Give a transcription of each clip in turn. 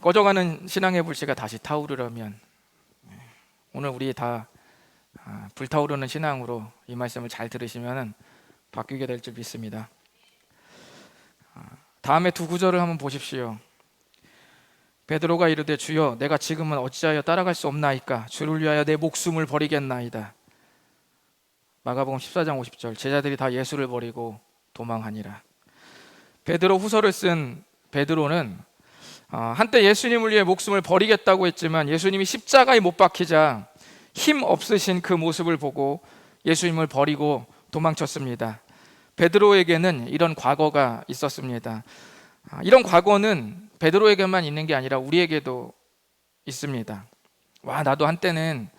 꺼져가는 신앙의 불씨가 다시 타오르려면 오늘 우리 다 불타오르는 신앙으로 이 말씀을 잘 들으시면 바뀌게 될 줄 믿습니다. 다음에 두 구절을 한번 보십시오. 베드로가 이르되 주여 내가 지금은 어찌하여 따라갈 수 없나이까 주를 위하여 내 목숨을 버리겠나이다. 마가복음 14장 50절 제자들이 다 예수를 버리고 도망하니라. 베드로 후서를 쓴 베드로는 한때 예수님을 위해 목숨을 버리겠다고 했지만 예수님이 십자가에 못 박히자 힘 없으신 그 모습을 보고 예수님을 버리고 도망쳤습니다. 베드로에게는 이런 과거가 있었습니다. 이런 과거는 베드로에게만 있는 게 아니라 우리에게도 있습니다. 나도 한때는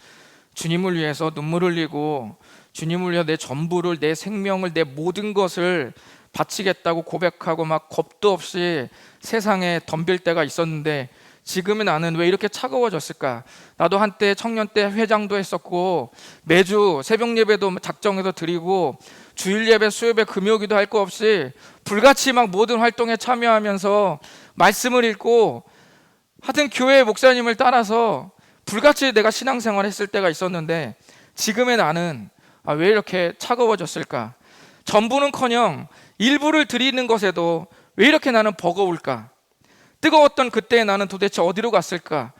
주님을 위해서 눈물을 흘리고 주님을 위해 내 전부를, 내 생명을, 내 모든 것을 바치겠다고 고백하고 막 겁도 없이 세상에 덤빌 때가 있었는데 지금의 나는 왜 이렇게 차가워졌을까? 나도 한때 청년 때 회장도 했었고 매주 새벽 예배도 작정해서 드리고 주일 예배, 수요예배, 금요기도 할 거 없이 불같이 막 모든 활동에 참여하면서 말씀을 읽고 하여튼 교회 목사님을 따라서 불같이 내가 신앙생활 했을 때가 있었는데 지금의 나는 왜 이렇게 차가워졌을까? 전부는커녕 일부를 드리는 것에도 왜 이렇게 나는 버거울까? 뜨거웠던 그때의 나는 도대체 어디로 갔을까?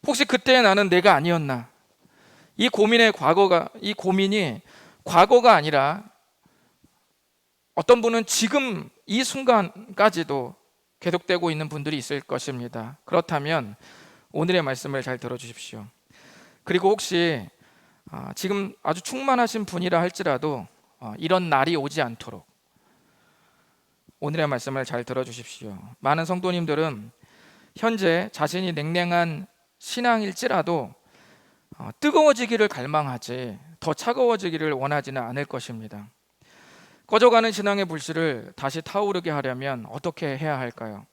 혹시 그때의 나는 내가 아니었나? 이 고민이 과거가 아니라 어떤 분은 지금 이 순간까지도 계속되고 있는 분들이 있을 것입니다. 그렇다면 오늘의 말씀을 잘 들어주십시오. 그리고 혹시 지금 아주 충만하신 분이라 할지라도 이런 날이 오지 않도록 오늘의 말씀을 잘 들어주십시오. 많은 성도님들은 현재 자신이 냉랭한 신앙일지라도 뜨거워지기를 갈망하지 더 차가워지기를 원하지는 않을 것입니다. 꺼져가는 신앙의 불씨를 다시 타오르게 하려면 어떻게 해야 할까요?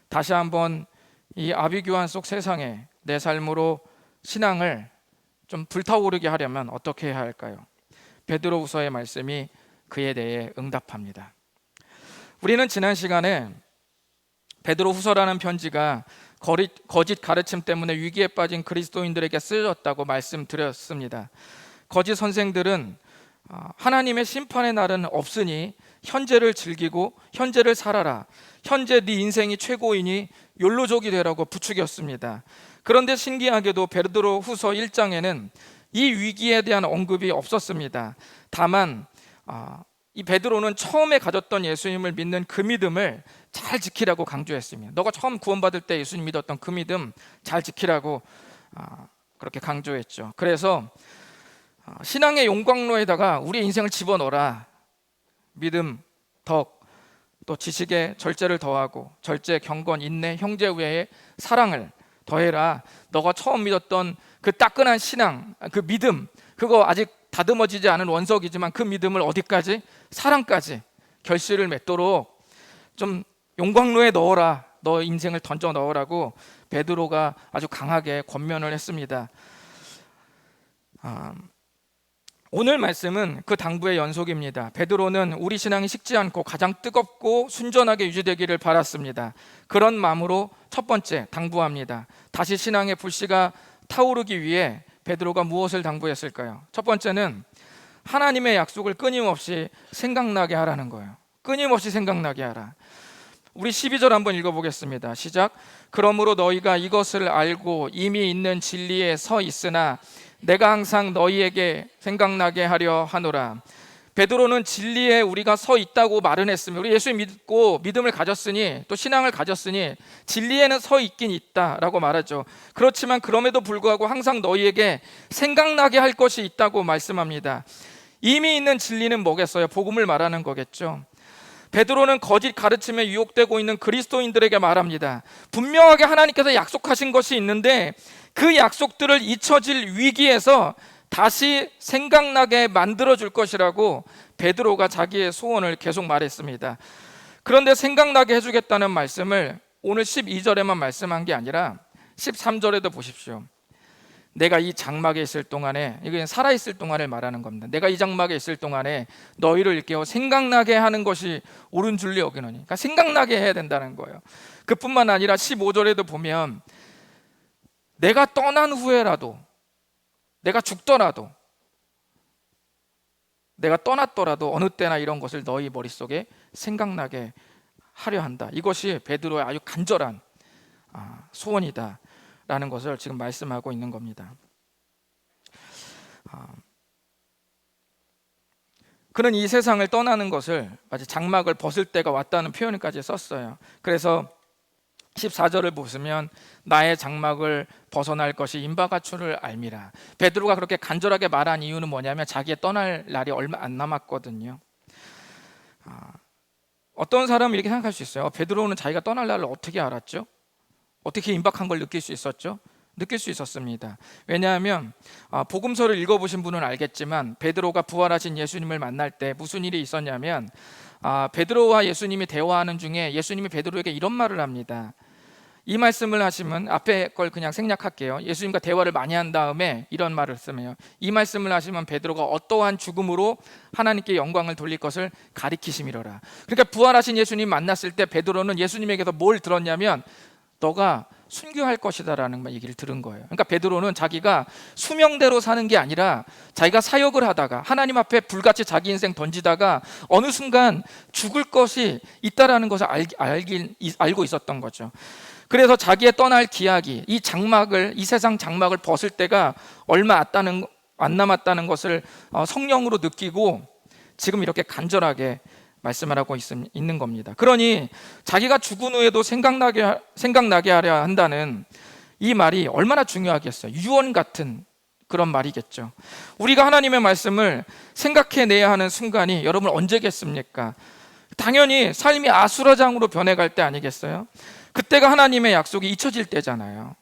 다시 한번 이 아비규환 속 세상에 내 삶으로 신앙을 좀 불타오르게 하려면 어떻게 해야 할까요? 베드로후서의 말씀이 그에 대해 응답합니다. 우리는 지난 시간에 베드로후서라는 편지가 거짓 가르침 때문에 위기에 빠진 그리스도인들에게 쓰여졌다고 말씀드렸습니다. 거짓 선생들은 하나님의 심판의 날은 없으니 현재를 즐기고 현재를 살아라, 현재 네 인생이 최고이니 욜로족이 되라고 부추겼습니다. 그런데 신기하게도 베드로후서 1장에는 이 위기에 대한 언급이 없었습니다. 다만 이 베드로는 처음에 가졌던 예수님을 믿는 그 믿음을 잘 지키라고 강조했습니다. 너가 처음 구원받을 때 예수님 믿었던 그 믿음 잘 지키라고 그렇게 강조했죠. 그래서 신앙의 용광로에다가 우리의 인생을 집어넣어라. 믿음, 덕, 또 지식에 절제를 더하고 절제, 경건, 인내, 형제 외에 사랑을 더해라. 너가 처음 믿었던 그 따끈한 신앙, 그 믿음, 그거 아직 다듬어지지 않은 원석이지만 그 믿음을 어디까지? 사랑까지 결실을 맺도록 좀 용광로에 넣어라. 너 인생을 던져 넣으라고 베드로가 아주 강하게 권면을 했습니다. 오늘 말씀은 그 당부의 연속입니다. 베드로는 우리 신앙이 식지 않고 가장 뜨겁고 순전하게 유지되기를 바랐습니다. 그런 마음으로 첫 번째 당부합니다. 다시 신앙의 불씨가 타오르기 위해 베드로가 무엇을 당부했을까요? 첫 번째는 하나님의 약속을 끊임없이 생각나게 하라는 거예요. 끊임없이 생각나게 하라. 우리 12절 한번 읽어보겠습니다. 시작. 그러므로 너희가 이것을 알고 이미 있는 진리에 서 있으나 내가 항상 너희에게 생각나게 하려 하노라. 베드로는 진리에 우리가 서 있다고 말은 했으며 우리 예수 믿고 믿음을 가졌으니 또 신앙을 가졌으니 진리에는 서 있긴 있다라고 말하죠. 그렇지만 그럼에도 불구하고 항상 너희에게 생각나게 할 것이 있다고 말씀합니다. 이미 있는 진리는 뭐겠어요? 복음을 말하는 거겠죠. 베드로는 거짓 가르침에 유혹되고 있는 그리스도인들에게 말합니다. 분명하게 하나님께서 약속하신 것이 있는데 그 약속들을 잊혀질 위기에서 다시 생각나게 만들어줄 것이라고 베드로가 자기의 소원을 계속 말했습니다. 그런데 생각나게 해주겠다는 말씀을 오늘 12절에만 말씀한 게 아니라 13절에도 보십시오. 내가 이 장막에 있을 동안에, 이게 살아있을 동안을 말하는 겁니다. 내가 이 장막에 있을 동안에 너희를 깨워 생각나게 하는 것이 옳은 줄로 여기노니. 그러니까 생각나게 해야 된다는 거예요. 그뿐만 아니라 15절에도 보면 내가 떠난 후에라도, 내가 죽더라도, 내가 떠났더라도 어느 때나 이런 것을 너희 머릿속에 생각나게 하려 한다. 이것이 베드로의 아주 간절한 소원이다 라는 것을 지금 말씀하고 있는 겁니다. 그는 이 세상을 떠나는 것을 마치 장막을 벗을 때가 왔다는 표현까지 썼어요. 그래서 14절을 보시면 나의 장막을 벗어날 것이 임박할 알미라. 베드로가 그렇게 간절하게 말한 이유는 뭐냐면 자기의 떠날 날이 얼마 안 남았거든요. 어떤 사람은 이렇게 생각할 수 있어요. 베드로는 자기가 떠날 날을 어떻게 알았죠? 어떻게 임박한 걸 느낄 수 있었죠? 느낄 수 있었습니다. 왜냐하면 복음서를 읽어보신 분은 알겠지만 베드로가 부활하신 예수님을 만날 때 무슨 일이 있었냐면 베드로와 예수님이 대화하는 중에 예수님이 베드로에게 이런 말을 합니다. 이 말씀을 하시면 앞에 걸 그냥 생략할게요. 예수님과 대화를 많이 한 다음에 이런 말을 쓰며요. 이 말씀을 하시면 베드로가 어떠한 죽음으로 하나님께 영광을 돌릴 것을 가리키심이로라. 그러니까 부활하신 예수님 만났을 때 베드로는 예수님에게서 뭘 들었냐면 너가 순교할 것이다라는 얘기를 들은 거예요. 그러니까 베드로는 자기가 수명대로 사는 게 아니라 자기가 사역을 하다가 하나님 앞에 불같이 자기 인생 던지다가 어느 순간 죽을 것이 있다라는 것을 알고 있었던 거죠. 그래서 자기의 떠날 기약이 이 세상 장막을 벗을 때가 얼마 안 남았다는 것을 성령으로 느끼고 지금 이렇게 간절하게 말씀을 하고 있는 겁니다. 그러니 자기가 죽은 후에도 생각나게 하려 한다는 이 말이 얼마나 중요하겠어요. 유언 같은 그런 말이겠죠. 우리가 하나님의 말씀을 생각해내야 하는 순간이 여러분 언제겠습니까? 당연히 삶이 아수라장으로 변해갈 때 아니겠어요? 그때가 하나님의 약속이 잊혀질 때잖아요.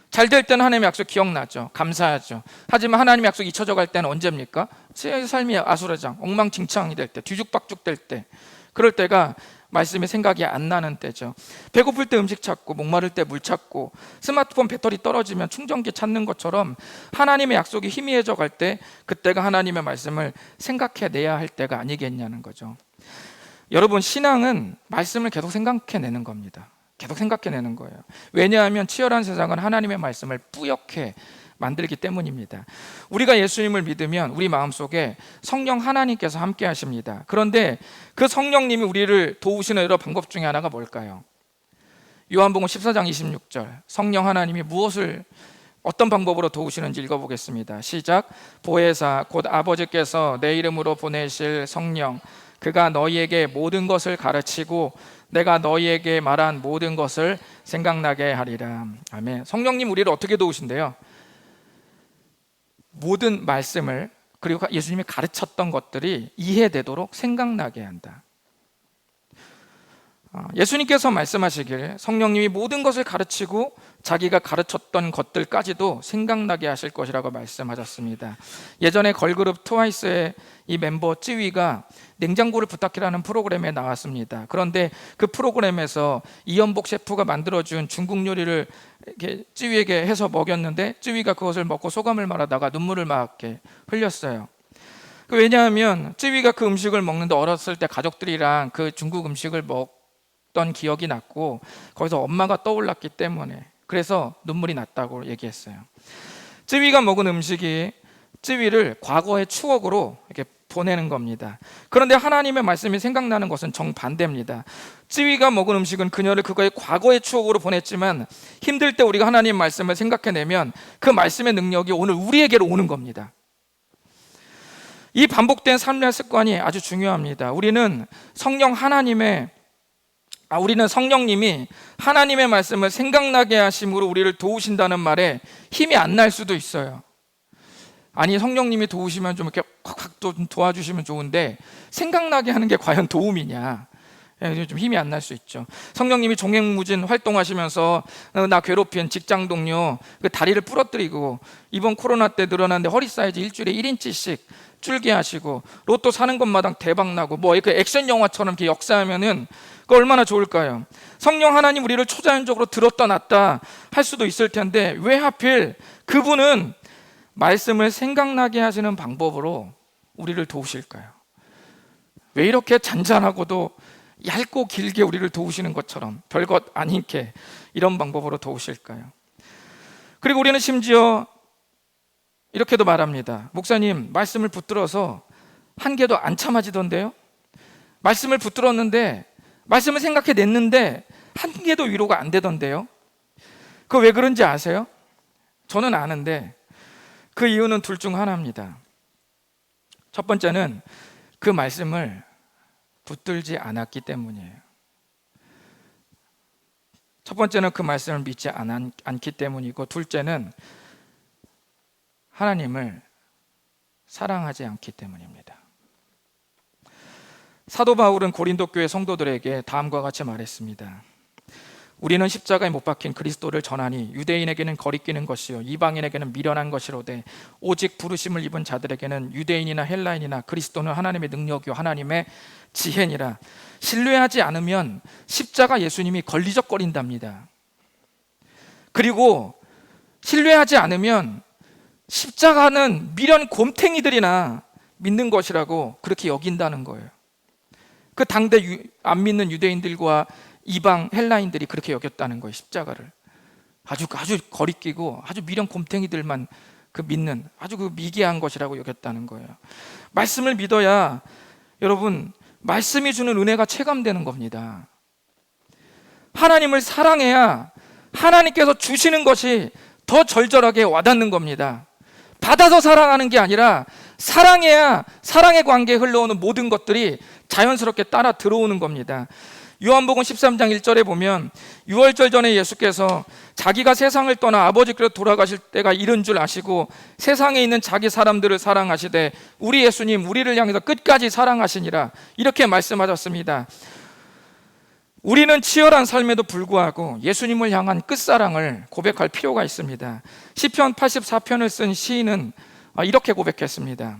잘 될 때는 하나님의 약속 기억나죠. 감사하죠. 하지만 하나님의 약속이 잊혀져 갈 때는 언제입니까? 제 삶이 아수라장, 엉망진창이 될 때, 뒤죽박죽 될 때, 그럴 때가 말씀이 생각이 안 나는 때죠. 배고플 때 음식 찾고, 목마를 때 물 찾고, 스마트폰 배터리 떨어지면 충전기 찾는 것처럼 하나님의 약속이 희미해져 갈 때, 그때가 하나님의 말씀을 생각해내야 할 때가 아니겠냐는 거죠. 여러분, 신앙은 말씀을 계속 생각해내는 겁니다. 계속 생각해내는 거예요. 왜냐하면 치열한 세상은 하나님의 말씀을 뿌옇게 만들기 때문입니다. 우리가 예수님을 믿으면 우리 마음속에 성령 하나님께서 함께 하십니다. 그런데 그 성령님이 우리를 도우시는 여러 방법 중에 하나가 뭘까요? 요한복음 14장 26절, 성령 하나님이 어떤 방법으로 도우시는지 읽어보겠습니다. 시작. 보혜사 곧 아버지께서 내 이름으로 보내실 성령, 그가 너희에게 모든 것을 가르치고 내가 너희에게 말한 모든 것을 생각나게 하리라. 아멘. 성령님 우리를 어떻게 도우신대요? 모든 말씀을, 그리고 예수님이 가르쳤던 것들이 이해되도록 생각나게 한다. 예수님께서 말씀하시길 성령님이 모든 것을 가르치고 자기가 가르쳤던 것들까지도 생각나게 하실 것이라고 말씀하셨습니다. 예전에 걸그룹 트와이스의 이 멤버 쯔위가 냉장고를 부탁해라는 프로그램에 나왔습니다. 그런데 그 프로그램에서 이연복 셰프가 만들어준 중국 요리를 이렇게 쯔위에게 해서 먹였는데 쯔위가 그것을 먹고 소감을 말하다가 눈물을 막 이렇게 흘렸어요. 왜냐하면 쯔위가 그 음식을 먹는데 어렸을 때 가족들이랑 그 중국 음식을 먹던 기억이 났고 거기서 엄마가 떠올랐기 때문에, 그래서 눈물이 났다고 얘기했어요. 쯔위가 먹은 음식이 쯔위를 과거의 추억으로 이렇게 보내는 겁니다. 그런데 하나님의 말씀이 생각나는 것은 정반대입니다. 쯔위가 먹은 음식은 그녀를 그거의 과거의 추억으로 보냈지만 힘들 때 우리가 하나님 말씀을 생각해내면 그 말씀의 능력이 오늘 우리에게로 오는 겁니다. 이 반복된 삶의 습관이 아주 중요합니다. 우리는 성령님이 하나님의 말씀을 생각나게 하심으로 우리를 도우신다는 말에 힘이 안 날 수도 있어요. 아니, 성령님이 도우시면 좀 이렇게 확 도와주시면 좋은데 생각나게 하는 게 과연 도움이냐? 좀 힘이 안 날 수 있죠. 성령님이 종횡무진 활동하시면서 나 괴롭힌 직장 동료 그 다리를 부러뜨리고, 이번 코로나 때 늘어났는데 허리 사이즈 일주일에 1인치씩 줄게 하시고, 로또 사는 것마당 대박 나고, 뭐 그 액션 영화처럼 이렇게 역사하면은 그 얼마나 좋을까요? 성령 하나님 우리를 초자연적으로 들었다 놨다 할 수도 있을 텐데, 왜 하필 그분은 말씀을 생각나게 하시는 방법으로 우리를 도우실까요? 왜 이렇게 잔잔하고도 얇고 길게 우리를 도우시는 것처럼 별것 아니게 이런 방법으로 도우실까요? 그리고 우리는 심지어 이렇게도 말합니다. 목사님, 말씀을 붙들어서 한 개도 안 참아지던데요? 말씀을 붙들었는데, 말씀을 생각해냈는데 한 개도 위로가 안 되던데요? 그거 왜 그런지 아세요? 저는 아는데 그 이유는 둘 중 하나입니다. 첫 번째는 그 말씀을 붙들지 않았기 때문이에요. 첫 번째는 그 말씀을 믿지 않기 때문이고, 둘째는 하나님을 사랑하지 않기 때문입니다. 사도 바울은 고린도 교회 성도들에게 다음과 같이 말했습니다. 우리는 십자가에 못 박힌 그리스도를 전하니 유대인에게는 거리끼는 것이요 이방인에게는 미련한 것이로되 오직 부르심을 입은 자들에게는 유대인이나 헬라인이나 그리스도는 하나님의 능력이요 하나님의 지혜니라. 신뢰하지 않으면 십자가 예수님이 걸리적거린답니다. 그리고 신뢰하지 않으면 십자가는 미련 곰탱이들이나 믿는 것이라고 그렇게 여긴다는 거예요. 그 당대 안 믿는 유대인들과 이방 헬라인들이 그렇게 여겼다는 거예요. 십자가를 아주 거리끼고 아주 미련 곰탱이들만 그 믿는 아주 그 미개한 것이라고 여겼다는 거예요. 말씀을 믿어야 여러분, 말씀이 주는 은혜가 체감되는 겁니다. 하나님을 사랑해야 하나님께서 주시는 것이 더 절절하게 와닿는 겁니다. 받아서 사랑하는 게 아니라 사랑해야 사랑의 관계에 흘러오는 모든 것들이 자연스럽게 따라 들어오는 겁니다. 요한복음 13장 1절에 보면 유월절 전에 예수께서 자기가 세상을 떠나 아버지께로 돌아가실 때가 이른 줄 아시고 세상에 있는 자기 사람들을 사랑하시되 우리 예수님 우리를 향해서 끝까지 사랑하시니라, 이렇게 말씀하셨습니다. 우리는 치열한 삶에도 불구하고 예수님을 향한 끝사랑을 고백할 필요가 있습니다. 시편 84편을 쓴 시인은 이렇게 고백했습니다.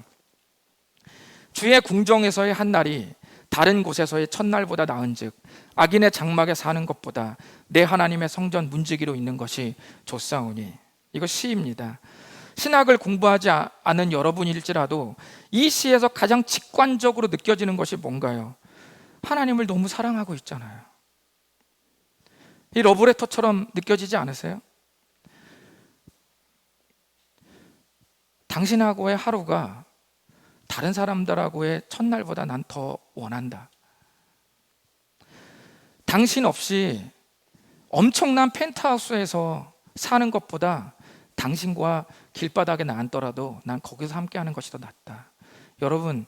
주의 궁정에서의 한 날이 다른 곳에서의 첫날보다 나은즉 악인의 장막에 사는 것보다 내 하나님의 성전 문지기로 있는 것이 좋사오니. 이거 시입니다. 신학을 공부하지 않은 여러분일지라도 이 시에서 가장 직관적으로 느껴지는 것이 뭔가요? 하나님을 너무 사랑하고 있잖아요. 이 러브레터처럼 느껴지지 않으세요? 당신하고의 하루가 다른 사람들하고의 첫날보다 난 더 원한다. 당신 없이 엄청난 펜트하우스에서 사는 것보다 당신과 길바닥에 나 앉더라도 난 거기서 함께하는 것이 더 낫다. 여러분,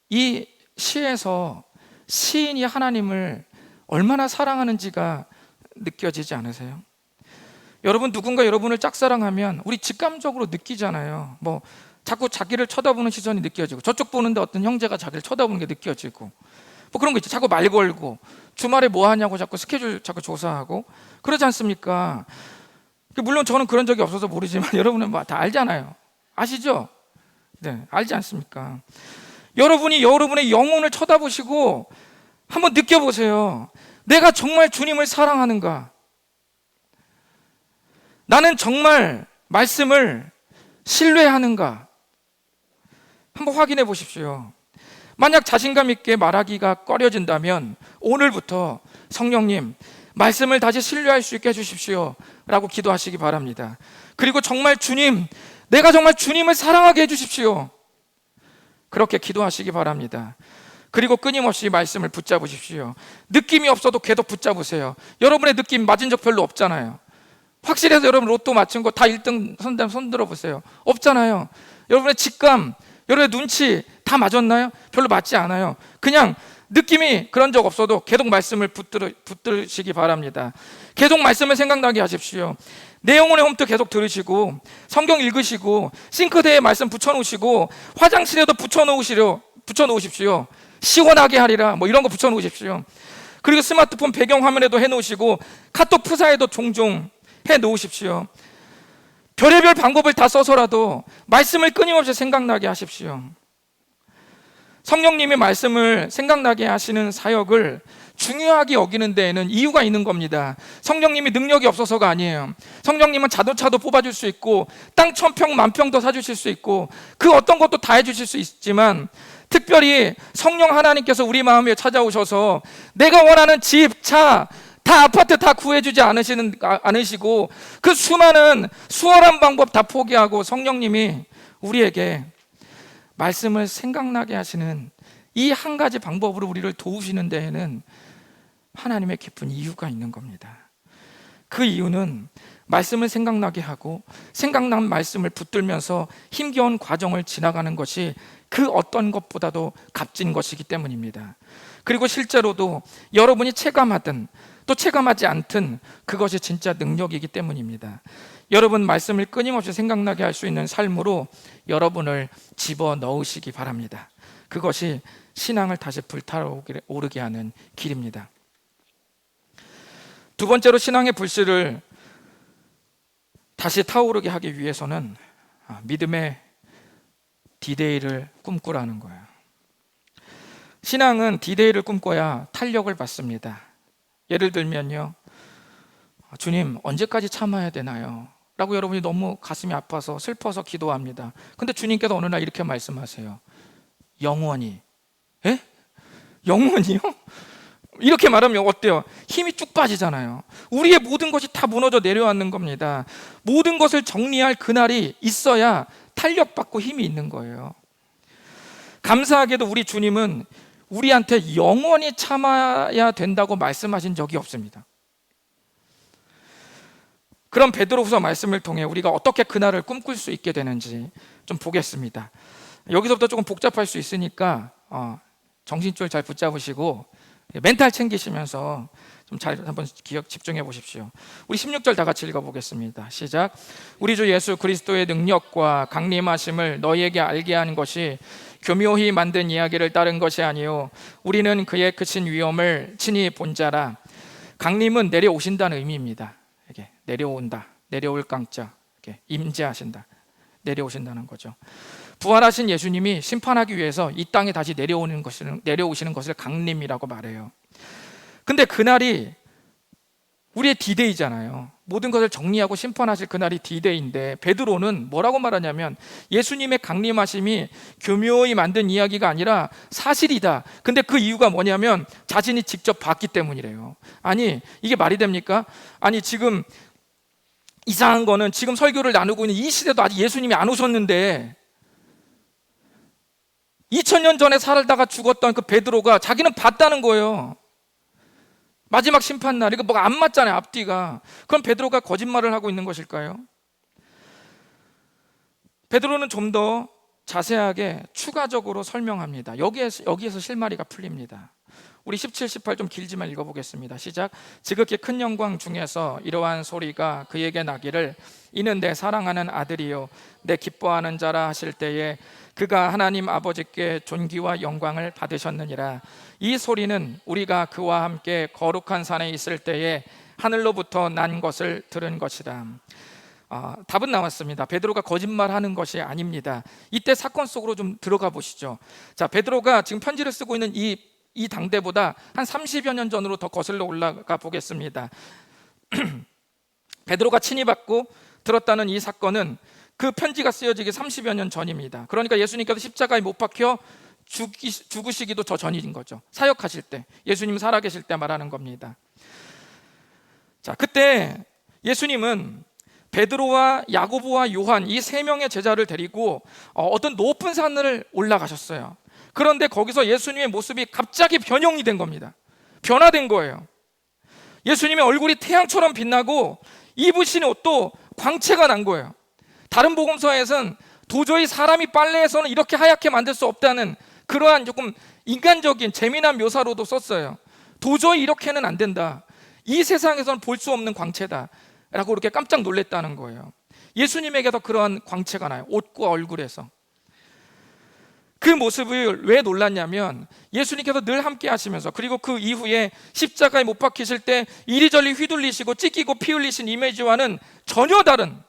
이 시에서 시인이 하나님을 얼마나 사랑하는지가 느껴지지 않으세요? 여러분, 누군가 여러분을 짝사랑하면 우리 직감적으로 느끼잖아요. 뭐 자꾸 자기를 쳐다보는 시선이 느껴지고, 저쪽 보는데 어떤 형제가 자기를 쳐다보는 게 느껴지고, 뭐 그런 거 있죠. 자꾸 말 걸고 주말에 뭐 하냐고 자꾸 스케줄 자꾸 조사하고 그러지 않습니까? 물론 저는 그런 적이 없어서 모르지만 여러분은 뭐 다 알잖아요. 아시죠? 네, 알지 않습니까? 여러분이 여러분의 영혼을 쳐다보시고 한번 느껴보세요. 내가 정말 주님을 사랑하는가? 나는 정말 말씀을 신뢰하는가? 한번 확인해 보십시오. 만약 자신감 있게 말하기가 꺼려진다면 오늘부터 성령님, 말씀을 다시 신뢰할 수 있게 해주십시오 라고 기도하시기 바랍니다. 그리고 정말 주님, 내가 정말 주님을 사랑하게 해주십시오, 그렇게 기도하시기 바랍니다. 그리고 끊임없이 말씀을 붙잡으십시오. 느낌이 없어도 계속 붙잡으세요. 여러분의 느낌 맞은 적 별로 없잖아요. 확실해서 여러분 로또 맞춘 거 다 1등 손 들어보세요. 없잖아요. 여러분의 직감, 여러분의 눈치 다 맞았나요? 별로 맞지 않아요. 그냥 느낌이 그런 적 없어도 계속 말씀을 붙들으시기 바랍니다. 계속 말씀을 생각나게 하십시오. 내 영혼의 홈트 계속 들으시고 성경 읽으시고 싱크대에 말씀 붙여놓으시고 화장실에도 붙여놓으십시오. 시원하게 하리라, 뭐 이런 거 붙여놓으십시오. 그리고 스마트폰 배경화면에도 해놓으시고 카톡 프사에도 종종 해놓으십시오. 별의별 방법을 다 써서라도 말씀을 끊임없이 생각나게 하십시오. 성령님이 말씀을 생각나게 하시는 사역을 중요하게 여기는 데에는 이유가 있는 겁니다. 성령님이 능력이 없어서가 아니에요. 성령님은 자동차도 뽑아줄 수 있고 땅 1000평 만평도 사주실 수 있고 그 어떤 것도 다 해주실 수 있지만, 특별히 성령 하나님께서 우리 마음에 찾아오셔서 내가 원하는 집, 차, 다 아파트 다 구해주지 않으시고 그 수많은 수월한 방법 다 포기하고 성령님이 우리에게 말씀을 생각나게 하시는 이 한 가지 방법으로 우리를 도우시는 데에는 하나님의 깊은 이유가 있는 겁니다. 그 이유는 말씀을 생각나게 하고 생각난 말씀을 붙들면서 힘겨운 과정을 지나가는 것이 그 어떤 것보다도 값진 것이기 때문입니다. 그리고 실제로도 여러분이 체감하든 또 체감하지 않든 그것이 진짜 능력이기 때문입니다. 여러분, 말씀을 끊임없이 생각나게 할 수 있는 삶으로 여러분을 집어넣으시기 바랍니다. 그것이 신앙을 다시 불타오르게 하는 길입니다. 두 번째로, 신앙의 불씨를 다시 타오르게 하기 위해서는 믿음의 디데이를 꿈꾸라는 거예요. 신앙은 디데이를 꿈꿔야 탄력을 받습니다. 예를 들면요, 주님 언제까지 참아야 되나요? 라고 여러분이 너무 가슴이 아파서 슬퍼서 기도합니다. 근데 주님께서 어느 날 이렇게 말씀하세요. 영원히. 에? 영원히요? 이렇게 말하면 어때요? 힘이 쭉 빠지잖아요. 우리의 모든 것이 다 무너져 내려앉는 겁니다. 모든 것을 정리할 그날이 있어야 탄력받고 힘이 있는 거예요. 감사하게도 우리 주님은 우리한테 영원히 참아야 된다고 말씀하신 적이 없습니다. 그럼 베드로후서 말씀을 통해 우리가 어떻게 그날을 꿈꿀 수 있게 되는지 좀 보겠습니다. 여기서부터 조금 복잡할 수 있으니까 정신줄 잘 붙잡으시고 멘탈 챙기시면서 좀 잘 한번 기억 집중해 보십시오. 우리 16절 다 같이 읽어보겠습니다. 시작. 우리 주 예수 그리스도의 능력과 강림하심을 너희에게 알게 하는 것이 교묘히 만든 이야기를 따른 것이 아니요 우리는 그의 크신 위엄을 친히 본 자라. 강림은 내려오신다는 의미입니다. 이게 내려온다, 내려올 강자, 이렇게 임재하신다, 내려오신다는 거죠. 부활하신 예수님이 심판하기 위해서 이 땅에 다시 내려오시는 것을 강림이라고 말해요. 근데 그날이 우리의 디데이잖아요. 모든 것을 정리하고 심판하실 그날이 디데이인데, 베드로는 뭐라고 말하냐면 예수님의 강림하심이 교묘히 만든 이야기가 아니라 사실이다. 근데 그 이유가 뭐냐면 자신이 직접 봤기 때문이래요. 아니, 이게 말이 됩니까? 아니, 지금 이상한 거는 지금 설교를 나누고 있는 이 시대도 아직 예수님이 안 오셨는데 2000년 전에 살다가 죽었던 그 베드로가 자기는 봤다는 거예요. 마지막 심판날, 이거 뭐가 안 맞잖아요, 앞뒤가. 그럼 베드로가 거짓말을 하고 있는 것일까요? 베드로는 좀 더 자세하게 추가적으로 설명합니다. 여기에서 실마리가 풀립니다. 우리 17, 18 좀 길지만 읽어보겠습니다. 시작. 지극히 큰 영광 중에서 이러한 소리가 그에게 나기를 이는 내 사랑하는 아들이요 내 기뻐하는 자라 하실 때에 그가 하나님 아버지께 존귀와 영광을 받으셨느니라. 이 소리는 우리가 그와 함께 거룩한 산에 있을 때에 하늘로부터 난 것을 들은 것이다. 답은 나왔습니다. 베드로가 거짓말하는 것이 아닙니다. 이때 사건 속으로 좀 들어가 보시죠. 자, 베드로가 지금 편지를 쓰고 있는 이 당대보다 한 30여 년 전으로 더 거슬러 올라가 보겠습니다. 베드로가 친히 받고 들었다는 이 사건은 그 편지가 쓰여지기 30여 년 전입니다. 그러니까 예수님께서 십자가에 못 박혀 죽으시기도 더 전인 거죠. 사역하실 때, 예수님 살아계실 때 말하는 겁니다. 자, 그때 예수님은 베드로와 야고보와 요한 이 세 명의 제자를 데리고 어떤 높은 산을 올라가셨어요. 그런데 거기서 예수님의 모습이 갑자기 변형이 된 겁니다. 변화된 거예요. 예수님의 얼굴이 태양처럼 빛나고 입으신 옷도 광채가 난 거예요. 다른 복음서에서는 도저히 사람이 빨래에서는 이렇게 하얗게 만들 수 없다는 그러한 조금 인간적인 재미난 묘사로도 썼어요. 도저히 이렇게는 안 된다. 이 세상에서는 볼 수 없는 광채다 라고 이렇게 깜짝 놀랐다는 거예요. 예수님에게도 그러한 광채가 나요. 옷과 얼굴에서. 그 모습을 왜 놀랐냐면 예수님께서 늘 함께 하시면서, 그리고 그 이후에 십자가에 못 박히실 때 이리저리 휘둘리시고 찢기고 피 흘리신 이미지와는 전혀 다른,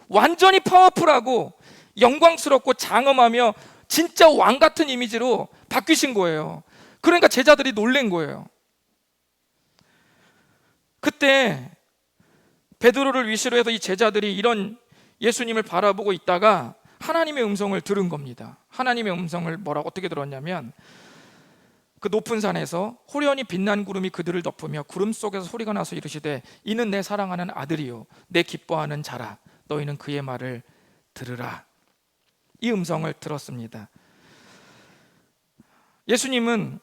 완전히 파워풀하고 영광스럽고 장엄하며 진짜 왕 같은 이미지로 바뀌신 거예요. 그러니까 제자들이 놀란 거예요. 그때 베드로를 위시로 해서 이 제자들이 이런 예수님을 바라보고 있다가 하나님의 음성을 들은 겁니다. 하나님의 음성을 어떻게 들었냐면, 그 높은 산에서 호련히 빛난 구름이 그들을 덮으며 구름 속에서 소리가 나서 이르시되 이는 내 사랑하는 아들이요 내 기뻐하는 자라, 너희는 그의 말을 들으라. 이 음성을 들었습니다. 예수님은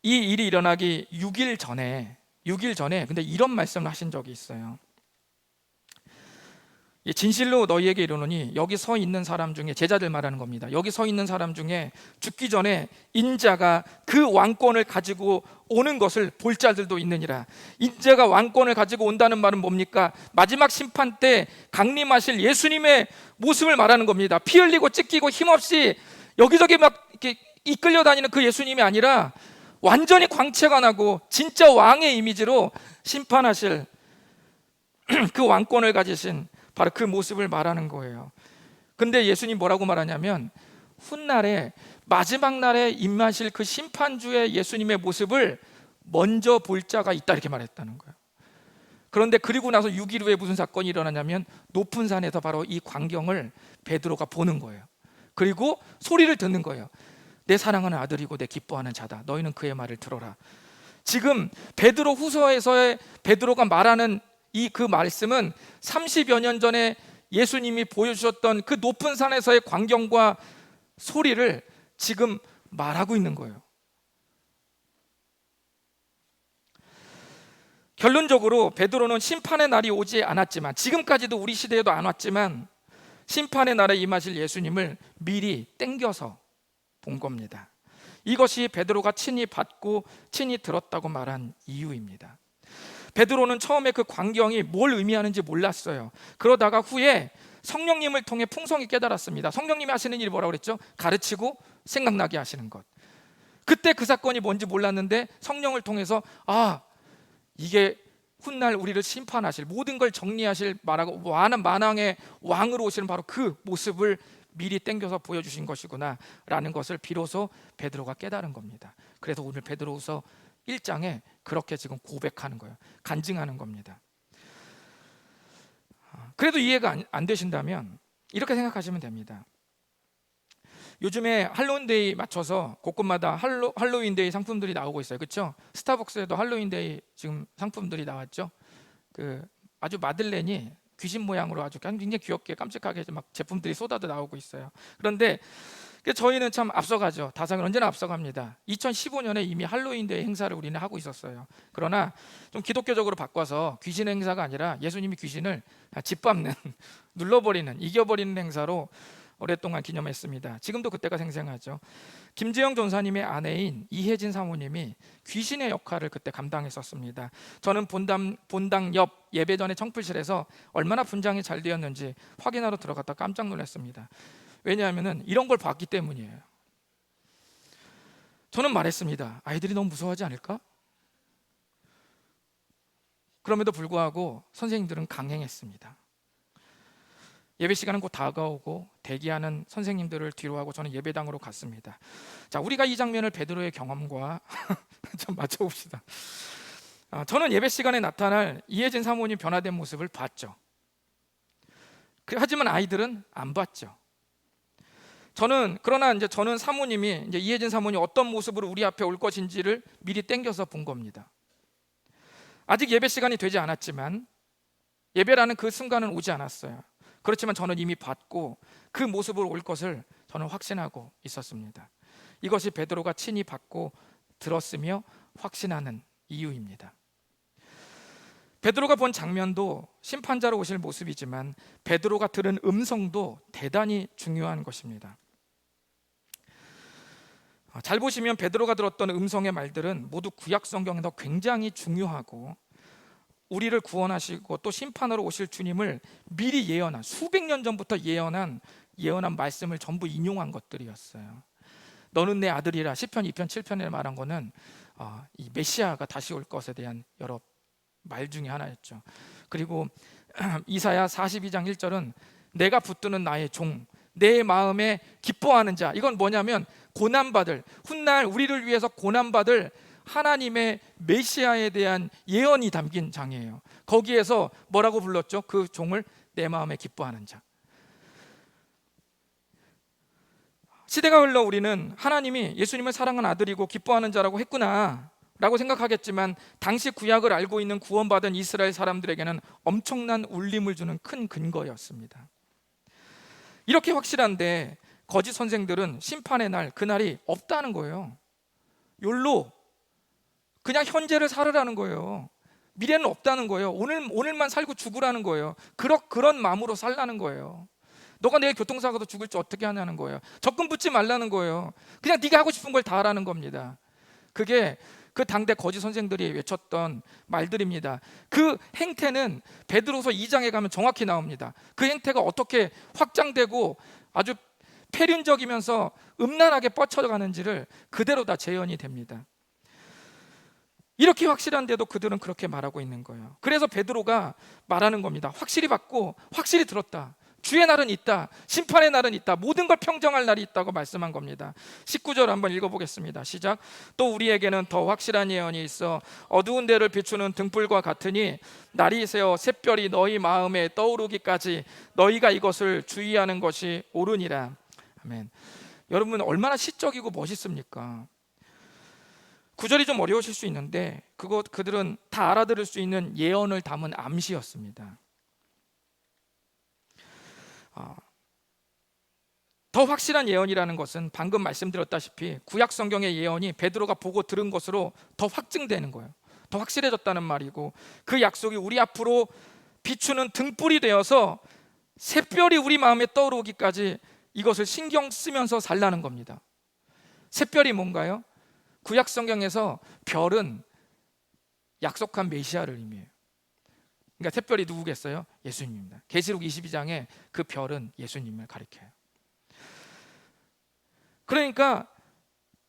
이 일이 일어나기 6일 전에 근데 이런 말씀을 하신 적이 있어요. 진실로 너희에게 이르노니, 여기 서 있는 사람 중에, 제자들 말하는 겁니다, 여기 서 있는 사람 중에 죽기 전에 인자가 그 왕권을 가지고 오는 것을 볼 자들도 있느니라. 인자가 왕권을 가지고 온다는 말은 뭡니까? 마지막 심판 때 강림하실 예수님의 모습을 말하는 겁니다. 피 흘리고 찢기고 힘없이 여기저기 막 이렇게 이끌려 다니는 그 예수님이 아니라 완전히 광채가 나고 진짜 왕의 이미지로 심판하실 그 왕권을 가지신 바로 그 모습을 말하는 거예요. 근데 예수님 뭐라고 말하냐면, 훗날에 마지막 날에 임하실 그 심판주의 예수님의 모습을 먼저 볼 자가 있다, 이렇게 말했다는 거예요. 그런데 그리고 나서 6일 후에 무슨 사건이 일어나냐면, 높은 산에서 바로 이 광경을 베드로가 보는 거예요. 그리고 소리를 듣는 거예요. 내 사랑하는 아들이고 내 기뻐하는 자다, 너희는 그의 말을 들어라. 지금 베드로 후서에서의 베드로가 말하는 그 말씀은 30여 년 전에 예수님이 보여주셨던 그 높은 산에서의 광경과 소리를 지금 말하고 있는 거예요. 결론적으로 베드로는 심판의 날이 오지 않았지만, 지금까지도 우리 시대에도 안 왔지만, 심판의 날에 임하실 예수님을 미리 땡겨서 본 겁니다. 이것이 베드로가 친히 봤고 친히 들었다고 말한 이유입니다. 베드로는 처음에 그 광경이 뭘 의미하는지 몰랐어요. 그러다가 후에 성령님을 통해 풍성히 깨달았습니다. 성령님이 하시는 일이 뭐라고 그랬죠? 가르치고 생각나게 하시는 것. 그때 그 사건이 뭔지 몰랐는데 성령을 통해서, 이게 훗날 우리를 심판하실, 모든 걸 정리하실, 말하고 많은 만왕의 왕으로 오시는 바로 그 모습을 미리 땡겨서 보여주신 것이구나 라는 것을 비로소 베드로가 깨달은 겁니다. 그래서 오늘 베드로후서 1장에 그렇게 지금 고백하는 거예요. 간증하는 겁니다. 그래도 이해가 안 되신다면 이렇게 생각하시면 됩니다. 요즘에 할로윈데이 맞춰서 곳곳마다 할로윈데이 상품들이 나오고 있어요. 그렇죠? 스타벅스에도 할로윈데이 지금 상품들이 나왔죠. 아주 마들렌이 귀신 모양으로 아주 굉장히 귀엽게 깜찍하게 막 제품들이 쏟아져 나오고 있어요. 그런데 저희는 참 앞서가죠. 다상은 언제나 앞서갑니다. 2015년에 이미 할로윈데이 행사를 우리는 하고 있었어요. 그러나 좀 기독교적으로 바꿔서 귀신 행사가 아니라 예수님이 귀신을 짓밟는, 눌러버리는, 이겨버리는 행사로 오랫동안 기념했습니다. 지금도 그때가 생생하죠. 김재영 전사님의 아내인 이혜진 사모님이 귀신의 역할을 그때 감당했었습니다. 저는 본당 옆 예배 전에 청풀실에서 얼마나 분장이 잘 되었는지 확인하러 들어갔다 깜짝 놀랐습니다. 왜냐하면 이런 걸 봤기 때문이에요. 저는 말했습니다. 아이들이 너무 무서워하지 않을까? 그럼에도 불구하고 선생님들은 강행했습니다. 예배 시간은 곧 다가오고 대기하는 선생님들을 뒤로하고 저는 예배당으로 갔습니다. 자, 우리가 이 장면을 베드로의 경험과 좀 맞춰봅시다. 저는 예배 시간에 나타날 이혜진 사모님 변화된 모습을 봤죠. 하지만 아이들은 안 봤죠. 그러나 저는 사모님이 이혜진 사모님 어떤 모습으로 우리 앞에 올 것인지를 미리 땡겨서 본 겁니다. 아직 예배 시간이 되지 않았지만, 예배라는 그 순간은 오지 않았어요. 그렇지만 저는 이미 봤고 그 모습으로 올 것을 저는 확신하고 있었습니다. 이것이 베드로가 친히 봤고 들었으며 확신하는 이유입니다. 베드로가 본 장면도 심판자로 오실 모습이지만 베드로가 들은 음성도 대단히 중요한 것입니다. 잘 보시면 베드로가 들었던 음성의 말들은 모두 구약 성경에서 굉장히 중요하고, 우리를 구원하시고 또 심판하러 오실 주님을 미리 예언한, 수백 년 전부터 예언한 예언한 말씀을 전부 인용한 것들이었어요. 너는 내 아들이라 시편 2편 7편에 말한 거는 이 메시아가 다시 올 것에 대한 여러 말 중에 하나였죠. 그리고 이사야 42장 1절은 내가 붙드는 나의 종, 내 마음에 기뻐하는 자, 이건 뭐냐면 고난받을, 훗날 우리를 위해서 고난받을 하나님의 메시아에 대한 예언이 담긴 장이에요. 거기에서 뭐라고 불렀죠? 그 종을 내 마음에 기뻐하는 자. 시대가 흘러 우리는 하나님이 예수님을 사랑한 아들이고 기뻐하는 자라고 했구나 라고 생각하겠지만, 당시 구약을 알고 있는 구원받은 이스라엘 사람들에게는 엄청난 울림을 주는 큰 근거였습니다. 이렇게 확실한데 거짓 선생들은 심판의 날, 그날이 없다는 거예요. 욜로, 그냥 현재를 살으라는 거예요. 미래는 없다는 거예요. 오늘만 살고 죽으라는 거예요. 그런 마음으로 살라는 거예요. 너가 내일 교통사고도 죽을 줄 어떻게 하냐는 거예요. 접근 붙지 말라는 거예요. 그냥 네가 하고 싶은 걸 다 하라는 겁니다. 그게 그 당대 거짓 선생들이 외쳤던 말들입니다. 그 행태는 베드로서 2장에 가면 정확히 나옵니다. 그 행태가 어떻게 확장되고 아주 폐륜적이면서 음란하게 뻗쳐가는지를 그대로 다 재현이 됩니다. 이렇게 확실한데도 그들은 그렇게 말하고 있는 거예요. 그래서 베드로가 말하는 겁니다. 확실히 받고 확실히 들었다. 주의 날은 있다. 심판의 날은 있다. 모든 걸 평정할 날이 있다고 말씀한 겁니다. 19절 한번 읽어보겠습니다. 시작. 또 우리에게는 더 확실한 예언이 있어 어두운 데를 비추는 등불과 같으니 날이 새어 샛별이 너희 마음에 떠오르기까지 너희가 이것을 주의하는 것이 옳으니라. 아멘. 여러분, 얼마나 시적이고 멋있습니까? 구절이 좀 어려우실 수 있는데 그들은 다 알아들을 수 있는 예언을 담은 암시였습니다. 더 확실한 예언이라는 것은 방금 말씀드렸다시피 구약 성경의 예언이 베드로가 보고 들은 것으로 더 확증되는 거예요. 더 확실해졌다는 말이고, 그 약속이 우리 앞으로 비추는 등불이 되어서 샛별이 우리 마음에 떠오르기까지 이것을 신경 쓰면서 살라는 겁니다. 샛별이 뭔가요? 구약 성경에서 별은 약속한 메시아를 의미해요. 그러니까 샛별이 누구겠어요? 예수님입니다. 계시록 22장에 그 별은 예수님을 가리켜요. 그러니까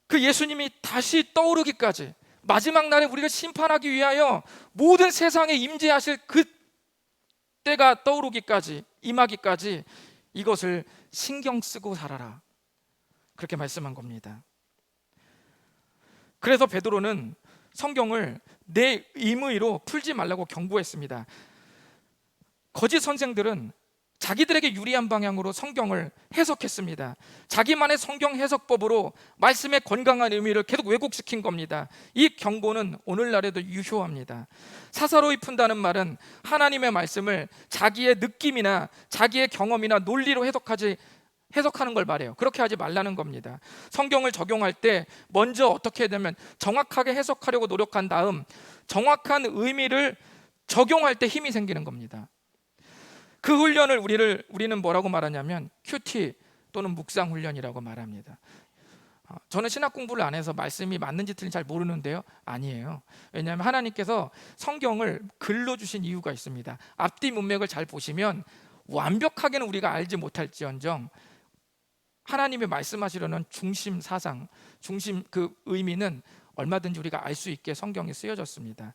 그 예수님이 다시 떠오르기까지, 마지막 날에 우리를 심판하기 위하여 모든 세상에 임재하실 그 때가 떠오르기까지, 임하기까지 이것을 신경 쓰고 살아라, 그렇게 말씀한 겁니다. 그래서 베드로는 성경을 내 임의로 풀지 말라고 경고했습니다. 거짓 선생들은 자기들에게 유리한 방향으로 성경을 해석했습니다. 자기만의 성경 해석법으로 말씀의 건강한 의미를 계속 왜곡시킨 겁니다. 이 경고는 오늘날에도 유효합니다. 사사로이 푼다는 말은 하나님의 말씀을 자기의 느낌이나 자기의 경험이나 논리로 해석하는 걸 말해요. 그렇게 하지 말라는 겁니다. 성경을 적용할 때 먼저 어떻게 되면 정확하게 해석하려고 노력한 다음 정확한 의미를 적용할 때 힘이 생기는 겁니다. 그 훈련을 우리는 뭐라고 말하냐면 큐티 또는 묵상 훈련이라고 말합니다. 저는 신학 공부를 안 해서 말씀이 맞는지 틀린지 잘 모르는데요, 아니에요. 왜냐하면 하나님께서 성경을 글로 주신 이유가 있습니다. 앞뒤 문맥을 잘 보시면 완벽하게는 우리가 알지 못할지언정 하나님이 말씀하시려는 중심 사상, 중심 그 의미는 얼마든지 우리가 알 수 있게 성경에 쓰여졌습니다.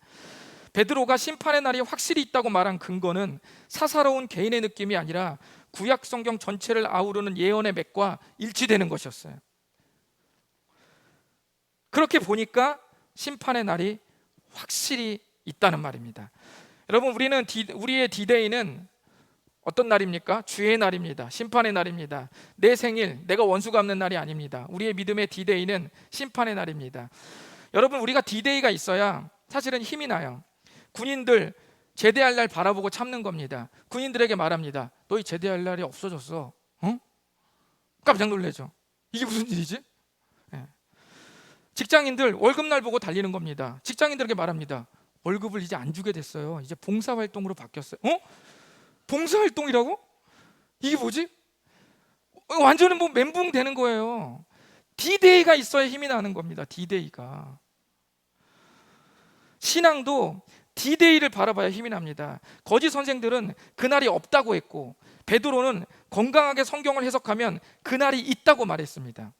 베드로가 심판의 날이 확실히 있다고 말한 근거는 사사로운 개인의 느낌이 아니라 구약 성경 전체를 아우르는 예언의 맥과 일치되는 것이었어요. 그렇게 보니까 심판의 날이 확실히 있다는 말입니다. 여러분, 우리의 디데이는 어떤 날입니까? 주의 날입니다. 심판의 날입니다. 내 생일, 내가 원수 갚는 날이 아닙니다. 우리의 믿음의 디데이는 심판의 날입니다. 여러분, 우리가 디데이가 있어야 사실은 힘이 나요. 군인들 제대할 날 바라보고 참는 겁니다. 군인들에게 말합니다. 너희 제대할 날이 없어졌어. 깜짝 놀라죠. 이게 무슨 일이지? 네. 직장인들 월급날 보고 달리는 겁니다. 직장인들에게 말합니다. 월급을 이제 안 주게 됐어요. 이제 봉사활동으로 바뀌었어요. 봉사활동이라고? 이게 뭐지? 완전히 뭐 멘붕 되는 거예요. 디데이가 있어야 힘이 나는 겁니다. 디데이가. 신앙도 디데이를 바라봐야 힘이 납니다. 거짓 선생들은 그날이 없다고 했고, 베드로는 건강하게 성경을 해석하면 그날이 있다고 말했습니다.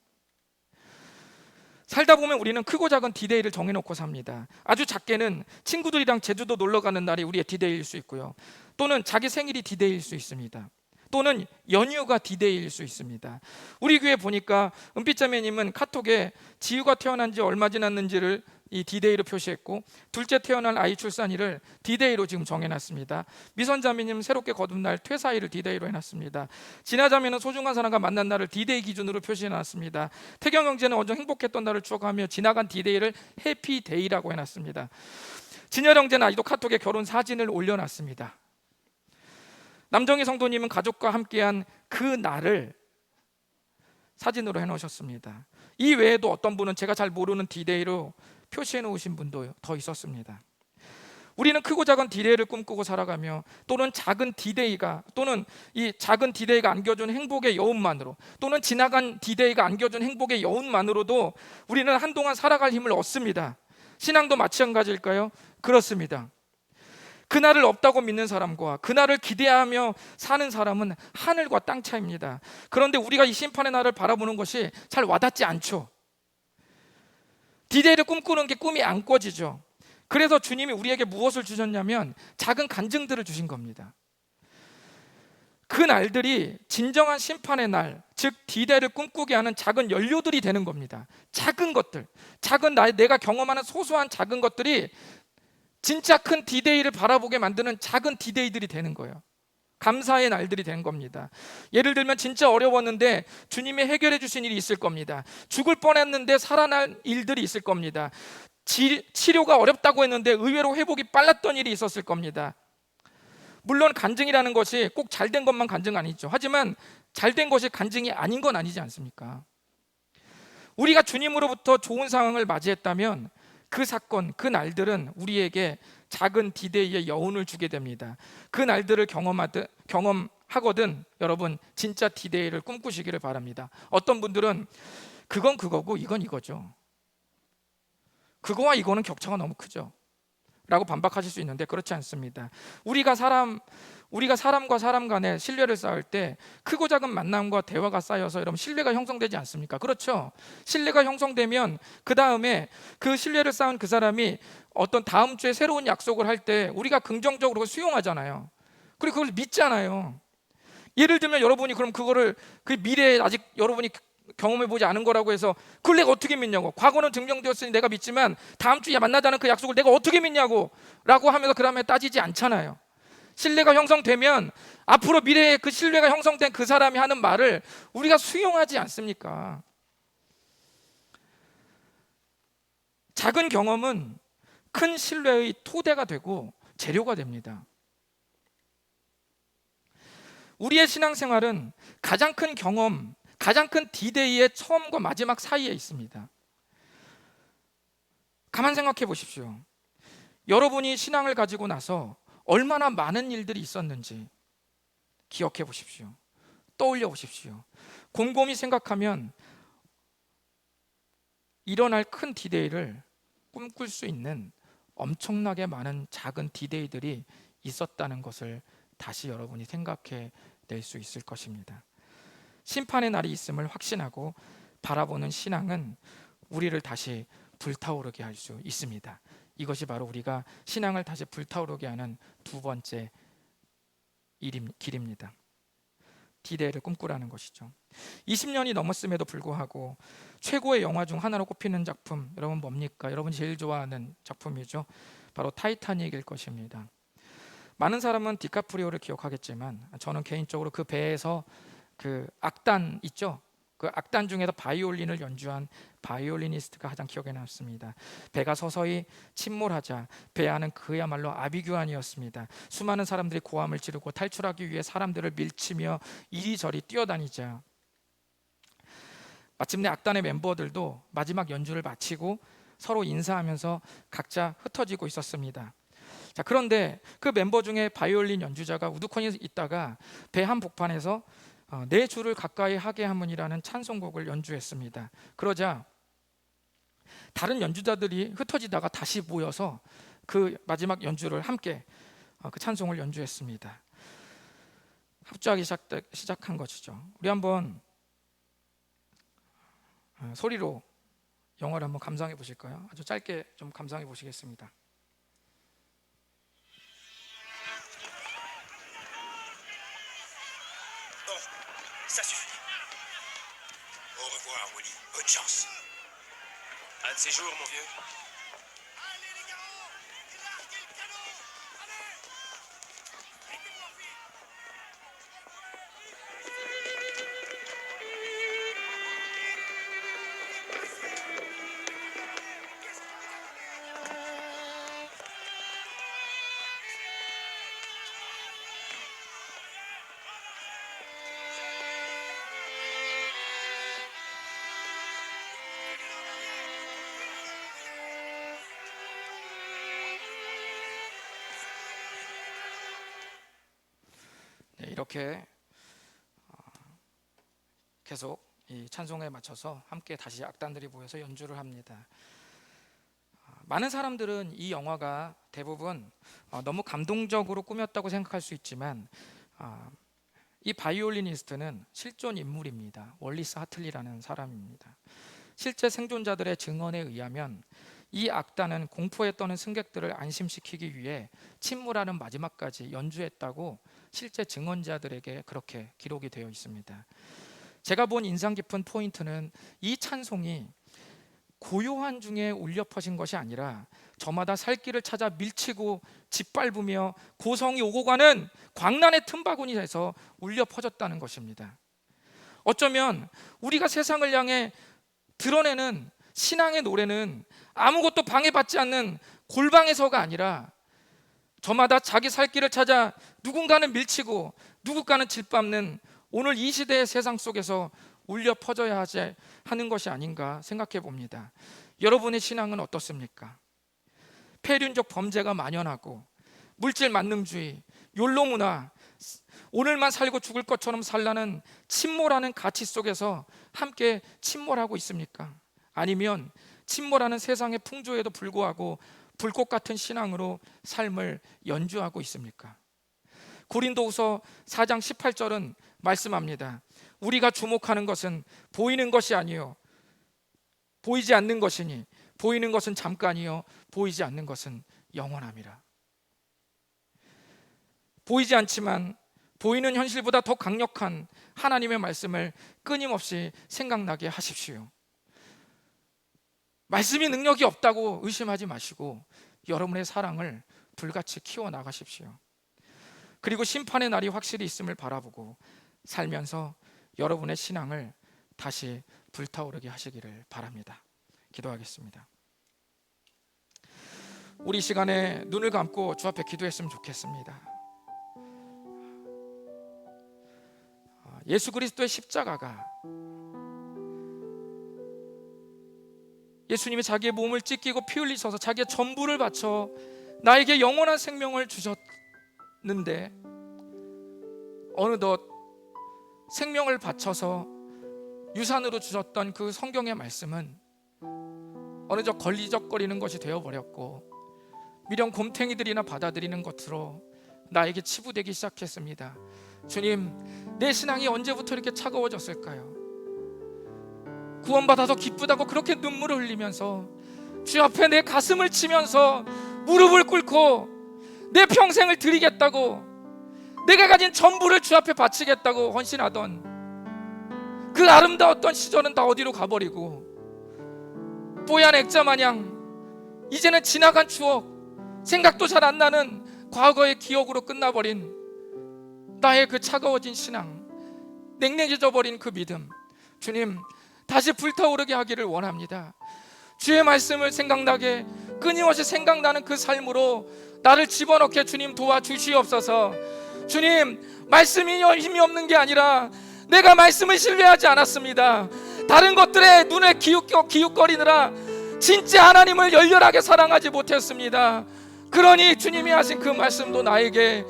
살다 보면 우리는 크고 작은 디데이를 정해놓고 삽니다. 아주 작게는 친구들이랑 제주도 놀러 가는 날이 우리의 디데이일 수 있고요, 또는 자기 생일이 디데이일 수 있습니다. 또는 연휴가 디데이일 수 있습니다. 우리 교회 보니까 은빛자매님은 카톡에 지유가 태어난 지 얼마 지났는지를 이 디데이로 표시했고, 둘째 태어날 아이 출산일을 디데이로 지금 정해놨습니다. 미선자매님 새롭게 거둔 날 퇴사일을 디데이로 해놨습니다. 진아자매는 소중한 사람과 만난 날을 디데이 기준으로 표시해놨습니다. 태경 형제는 언제 행복했던 날을 추억하며 지나간 디데이를 해피데이라고 해놨습니다. 진열 형제는 아직도 카톡에 결혼 사진을 올려놨습니다. 남정희 성도님은 가족과 함께한 그 날을 사진으로 해놓으셨습니다. 이 외에도 어떤 분은 제가 잘 모르는 디데이로 표시해 놓으신 분도 더 있었습니다. 우리는 크고 작은 디데이를 꿈꾸고 살아가며, 또는 작은 디데이가, 또는 이 작은 디데이가 안겨준 행복의 여운만으로, 또는 지나간 디데이가 안겨준 행복의 여운만으로도 우리는 한동안 살아갈 힘을 얻습니다. 신앙도 마찬가지일까요? 그렇습니다. 그날을 없다고 믿는 사람과 그날을 기대하며 사는 사람은 하늘과 땅 차이입니다. 그런데 우리가 이 심판의 날을 바라보는 것이 잘 와닿지 않죠. 디데이를 꿈꾸는 게 꿈이 안 꿔지죠. 그래서 주님이 우리에게 무엇을 주셨냐면 작은 간증들을 주신 겁니다. 그 날들이 진정한 심판의 날, 즉 디데이를 꿈꾸게 하는 작은 연료들이 되는 겁니다. 작은 것들, 작은 내가 경험하는 소소한 작은 것들이 진짜 큰 디데이를 바라보게 만드는 작은 디데이들이 되는 거예요. 감사의 날들이 된 겁니다. 예를 들면 진짜 어려웠는데 주님이 해결해 주신 일이 있을 겁니다. 죽을 뻔했는데 살아날 일들이 있을 겁니다. 치료가 어렵다고 했는데 의외로 회복이 빨랐던 일이 있었을 겁니다. 물론 간증이라는 것이 꼭 잘된 것만 간증 아니죠. 하지만 잘된 것이 간증이 아닌 건 아니지 않습니까? 우리가 주님으로부터 좋은 상황을 맞이했다면 그 사건, 그 날들은 우리에게 작은 디데이의 여운을 주게 됩니다. 그 날들을 경험하거든 여러분 진짜 디데이를 꿈꾸시기를 바랍니다. 어떤 분들은 그건 그거고 이건 이거죠, 그거와 이거는 격차가 너무 크죠 라고 반박하실 수 있는데, 그렇지 않습니다. 우리가 사람과 사람 간에 신뢰를 쌓을 때 크고 작은 만남과 대화가 쌓여서 여러분 신뢰가 형성되지 않습니까? 그렇죠. 신뢰가 형성되면 그 다음에 그 신뢰를 쌓은 그 사람이 어떤 다음 주에 새로운 약속을 할 때 우리가 긍정적으로 수용하잖아요. 그리고 그걸 믿잖아요. 예를 들면 여러분이 그럼 그거를 그 미래에 아직 여러분이 경험해보지 않은 거라고 해서 그걸 내가 어떻게 믿냐고, 과거는 증명되었으니 내가 믿지만 다음 주에 만나자는 그 약속을 내가 어떻게 믿냐고 라고 하면서 그 다음에 따지지 않잖아요. 신뢰가 형성되면 앞으로 미래에 그 신뢰가 형성된 그 사람이 하는 말을 우리가 수용하지 않습니까? 작은 경험은 큰 신뢰의 토대가 되고 재료가 됩니다. 우리의 신앙생활은 가장 큰 경험, 가장 큰 디데이의 처음과 마지막 사이에 있습니다. 가만 생각해 보십시오. 여러분이 신앙을 가지고 나서 얼마나 많은 일들이 있었는지 기억해 보십시오. 떠올려 보십시오. 곰곰이 생각하면 일어날 큰 디데이를 꿈꿀 수 있는 엄청나게 많은 작은 디데이들이 있었다는 것을 다시 여러분이 생각해 낼 수 있을 것입니다. 심판의 날이 있음을 확신하고 바라보는 신앙은 우리를 다시 불타오르게 할 수 있습니다. 이것이 바로 우리가 신앙을 다시 불타오르게 하는 두 번째 길입니다. 디데이를 꿈꾸라는 것이죠. 20년이 넘었음에도 불구하고 최고의 영화 중 하나로 꼽히는 작품, 여러분 뭡니까? 여러분이 제일 좋아하는 작품이죠. 바로 타이타닉일 것입니다. 많은 사람은 디카프리오를 기억하겠지만 저는 개인적으로 그 배에서 그 악단 있죠? 그 악단 중에서 바이올린을 연주한 바이올리니스트가 가장 기억에 남습니다. 배가 서서히 침몰하자 배 안은 그야말로 아비규환이었습니다. 수많은 사람들이 고함을 지르고 탈출하기 위해 사람들을 밀치며 이리저리 뛰어다니자 마침내 악단의 멤버들도 마지막 연주를 마치고 서로 인사하면서 각자 흩어지고 있었습니다. 자, 그런데 그 멤버 중에 바이올린 연주자가 우두커니 있다가 배 한복판에서 내 주를 가까이 하게 하문이라는 찬송곡을 연주했습니다. 그러자 다른 연주자들이 흩어지다가 다시 모여서 그 마지막 연주를 함께 그 찬송을 연주했습니다. 합주하기 시작한 것이죠. 우리 한번 소리로 영화를 한번 감상해 보실까요? 아주 짧게 좀 감상해 보시겠습니다. Bon, ça suffit. Au revoir, Willy. Bonne chance. Un de ces jours, mon vieux. Allez, les garçons! Larguez le canot! Allez! Aidez-moi vite! 네, 이렇게 계속 이 찬송에 맞춰서 함께 다시 악단들이 모여서 연주를 합니다. 많은 사람들은 이 영화가 대부분 너무 감동적으로 꾸몄다고 생각할 수 있지만 이 바이올리니스트는 실존 인물입니다. 월리스 하틀리라는 사람입니다. 실제 생존자들의 증언에 의하면 이 악단은 공포에 떠는 승객들을 안심시키기 위해 침몰하는 마지막까지 연주했다고 실제 증언자들에게 그렇게 기록이 되어 있습니다. 제가 본 인상 깊은 포인트는 이 찬송이 고요한 중에 울려 퍼진 것이 아니라 저마다 살 길을 찾아 밀치고 짓밟으며 고성이 오고 가는 광란의 틈바구니에서 울려 퍼졌다는 것입니다. 어쩌면 우리가 세상을 향해 드러내는 신앙의 노래는 아무것도 방해받지 않는 골방에서가 아니라 저마다 자기 살 길을 찾아 누군가는 밀치고 누군가는 짓밟는 오늘 이 시대의 세상 속에서 울려 퍼져야 하는 것이 아닌가 생각해 봅니다. 여러분의 신앙은 어떻습니까? 폐륜적 범죄가 만연하고 물질 만능주의, 욜로 문화, 오늘만 살고 죽을 것처럼 살라는 침몰하는 가치 속에서 함께 침몰하고 있습니까? 아니면 침몰하는 세상의 풍조에도 불구하고 불꽃 같은 신앙으로 삶을 연주하고 있습니까? 고린도후서 4장 18절은 말씀합니다. 우리가 주목하는 것은 보이는 것이 아니요 보이지 않는 것이니 보이는 것은 잠깐이요 보이지 않는 것은 영원함이라. 보이지 않지만 보이는 현실보다 더 강력한 하나님의 말씀을 끊임없이 생각나게 하십시오. 말씀이 능력이 없다고 의심하지 마시고 여러분의 사랑을 불같이 키워나가십시오. 그리고 심판의 날이 확실히 있음을 바라보고 살면서 여러분의 신앙을 다시 불타오르게 하시기를 바랍니다. 기도하겠습니다. 우리 시간에 눈을 감고 주 앞에 기도했으면 좋겠습니다. 예수 그리스도의 십자가가 예수님이 자기의 몸을 찢기고 피 흘리셔서 자기의 전부를 바쳐 나에게 영원한 생명을 주셨는데 어느덧 생명을 바쳐서 유산으로 주셨던 그 성경의 말씀은 어느덧 걸리적거리는 것이 되어버렸고 미련 곰탱이들이나 받아들이는 것으로 나에게 치부되기 시작했습니다. 주님, 내 신앙이 언제부터 이렇게 차가워졌을까요? 구원받아서 기쁘다고 그렇게 눈물을 흘리면서 주 앞에 내 가슴을 치면서 무릎을 꿇고 내 평생을 드리겠다고 내가 가진 전부를 주 앞에 바치겠다고 헌신하던 그 아름다웠던 시절은 다 어디로 가버리고 뽀얀 액자 마냥 이제는 지나간 추억, 생각도 잘 안 나는 과거의 기억으로 끝나버린 나의 그 차가워진 신앙, 냉랭해져 버린 그 믿음, 주님 다시 불타오르게 하기를 원합니다. 주의 말씀을 생각나게 끊임없이 생각나는 그 삶으로 나를 집어넣게 주님 도와주시옵소서. 주님, 말씀이 힘이 없는 게 아니라 내가 말씀을 신뢰하지 않았습니다. 다른 것들에 눈에 기웃거리느라 진짜 하나님을 열렬하게 사랑하지 못했습니다. 그러니 주님이 하신 그 말씀도 나에게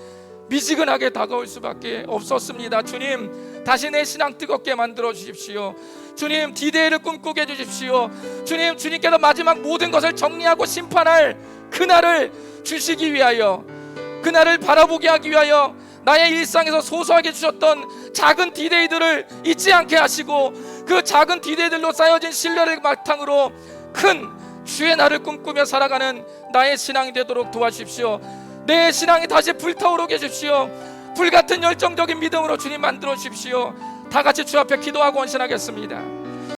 미지근하게 다가올 수밖에 없었습니다. 주님, 다시 내 신앙 뜨겁게 만들어 주십시오. 주님, 디데이를 꿈꾸게 해주십시오. 주님, 주님께서 마지막 모든 것을 정리하고 심판할 그날을 주시기 위하여, 그날을 바라보게 하기 위하여 나의 일상에서 소소하게 주셨던 작은 디데이들을 잊지 않게 하시고, 그 작은 디데이들로 쌓여진 신뢰를 바탕으로 큰 주의 날을 꿈꾸며 살아가는 나의 신앙이 되도록 도와주십시오. 내 신앙이 다시 불타오르게 해주십시오. 불같은 열정적인 믿음으로 주님 만들어 주십시오. 다 같이 주 앞에 기도하고 원신하겠습니다.